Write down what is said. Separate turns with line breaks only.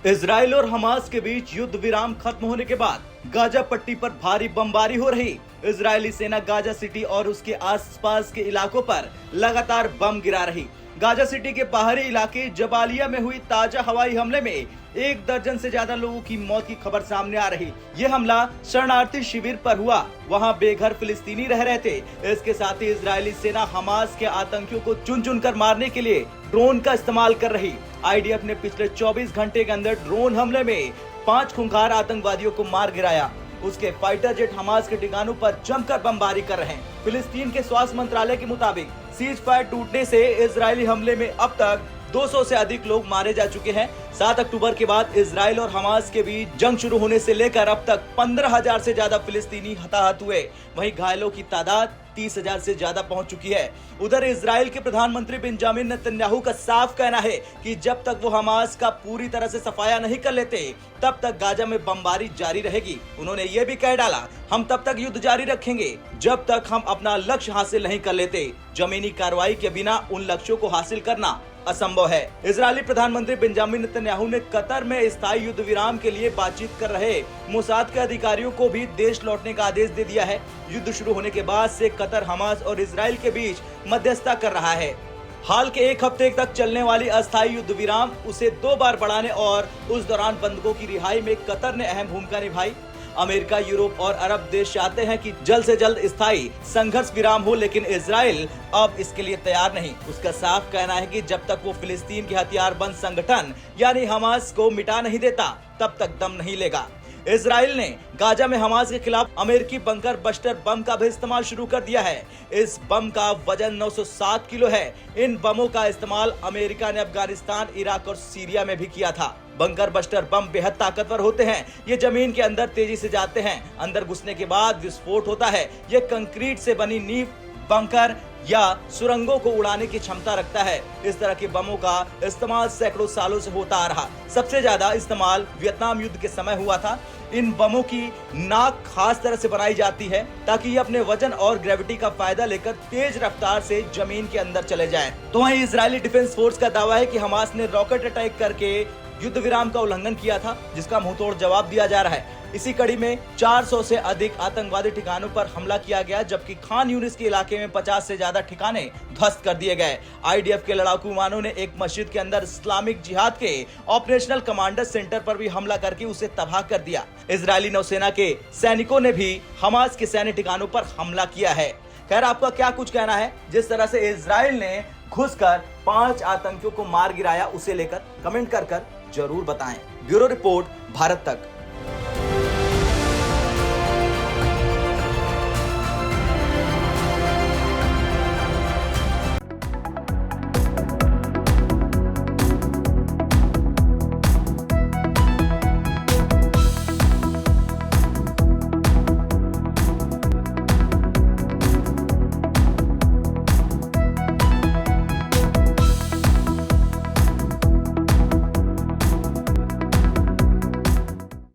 Israel और Hamas के बीच युद्ध विराम खत्म होने के बाद गाजा पट्टी पर भारी बमबारी हो रही। इजरायली सेना गाजा सिटी और उसके आसपास के इलाकों पर लगातार बम गिरा रही। गाजा सिटी के बाहरी इलाके जबालिया में हुई ताजा हवाई हमले में 1 दर्जन से ज्यादा लोगों की मौत की खबर सामने आ रही। ये हमला शरणार्थी शिविर पर हुआ, वहां बेघर फिलिस्तीनी रह रहे थे। इसके साथ ही इजरायली सेना हमास के आतंकियों को चुन चुन कर मारने के लिए ड्रोन का इस्तेमाल कर रही। आईडीएफ ने पिछले 24 घंटे के अंदर ड्रोन हमले में 5 खूंखार आतंकवादियों को मार गिराया। उसके फाइटर जेट हमास के ठिकानों पर जमकर बमबारी कर रहे हैं। फिलिस्तीन के स्वास्थ्य मंत्रालय के मुताबिक सीज फायर टूटने से इजरायली हमले में अब तक 200 से अधिक लोग मारे जा चुके हैं। 7 अक्टूबर के बाद इजराइल और हमास के बीच जंग शुरू होने से लेकर अब तक 15,000 से ज्यादा फिलिस्तीनी हताहत हुए। वहीं घायलों की तादाद 30,000 से ज्यादा पहुंच चुकी है। उधर इजराइल के प्रधानमंत्री बेंजामिन नेतन्याहू का साफ कहना है कि जब तक वो हमास का पूरी तरह से सफाया नहीं कर लेते तब तक गाजा में बमबारी जारी रहेगी। उन्होंने ये भी कह डाला, हम तब तक युद्ध जारी रखेंगे जब तक हम अपना लक्ष्य हासिल नहीं कर लेते। जमीनी कार्रवाई के बिना उन लक्ष्यों को हासिल करना असंभव है। इजरायली प्रधानमंत्री बेंजामिन नेतन्याहू ने कतर में स्थायी युद्ध विराम के लिए बातचीत कर रहे मोसाद के अधिकारियों को भी देश लौटने का आदेश दे दिया है। युद्ध शुरू होने के बाद से कतर हमास और इजराइल के बीच मध्यस्थता कर रहा है। हाल के 1 हफ्ते तक चलने वाली अस्थायी युद्ध विराम उसे 2 बार बढ़ाने और उस दौरान बंधकों की रिहाई में कतर ने अहम भूमिका निभाई। अमेरिका, यूरोप और अरब देश चाहते हैं कि जल्द से जल्द स्थायी संघर्ष विराम हो, लेकिन इजराइल अब इसके लिए तैयार नहीं। उसका साफ कहना है कि जब तक वो फिलिस्तीन के हथियारबंद संगठन यानी हमास को मिटा नहीं देता तब तक दम नहीं लेगा। इजराइल ने गाजा में हमास के खिलाफ अमेरिकी बंकर बस्टर बम का भी इस्तेमाल शुरू कर दिया है। इस बम का वजन 907 किलो है। इन बमों का इस्तेमाल अमेरिका ने अफगानिस्तान, इराक और सीरिया में भी किया था। बंकर बस्टर बम बेहद ताकतवर होते हैं। ये जमीन के अंदर तेजी से जाते हैं। अंदर घुसने के बाद विस्फोट होता है। ये कंक्रीट से बनी नींव, बंकर या सुरंगों को उड़ाने की क्षमता रखता है। इस तरह के बमों का इस्तेमाल सैकड़ों सालों से होता आ रहा। सबसे ज्यादा इस्तेमाल वियतनाम युद्ध के समय हुआ था। इन बमों की नाक खास तरह से बनाई जाती है ताकि ये अपने वजन और ग्रेविटी का फायदा लेकर तेज रफ्तार से जमीन के अंदर चले जाएं। तो वहीं इजरायली डिफेंस फोर्स का दावा है कि हमास ने रॉकेट अटैक करके युद्ध विराम का उल्लंघन किया था, जिसका मुंहतोड़ जवाब दिया जा रहा है। इसी कड़ी में 400 से अधिक आतंकवादी ठिकानों पर हमला किया गया, जबकि खान यूनिस के इलाके में 50 से ज्यादा ठिकाने ध्वस्त कर दिए गए। आईडीएफ के लड़ाकू विमानों ने एक मस्जिद के अंदर इस्लामिक जिहाद के ऑपरेशनल कमांडर सेंटर पर भी हमला करके उसे तबाह कर दिया। इजरायली नौसेना के सैनिकों ने भी हमास के सैन्य ठिकानों पर हमला किया है। खैर, आपका क्या कुछ कहना है जिस तरह से इजराइल ने घुसकर 5 आतंकियों को मार गिराया, उसे लेकर कमेंट कर जरूर बताएं। ब्यूरो रिपोर्ट, भारत तक।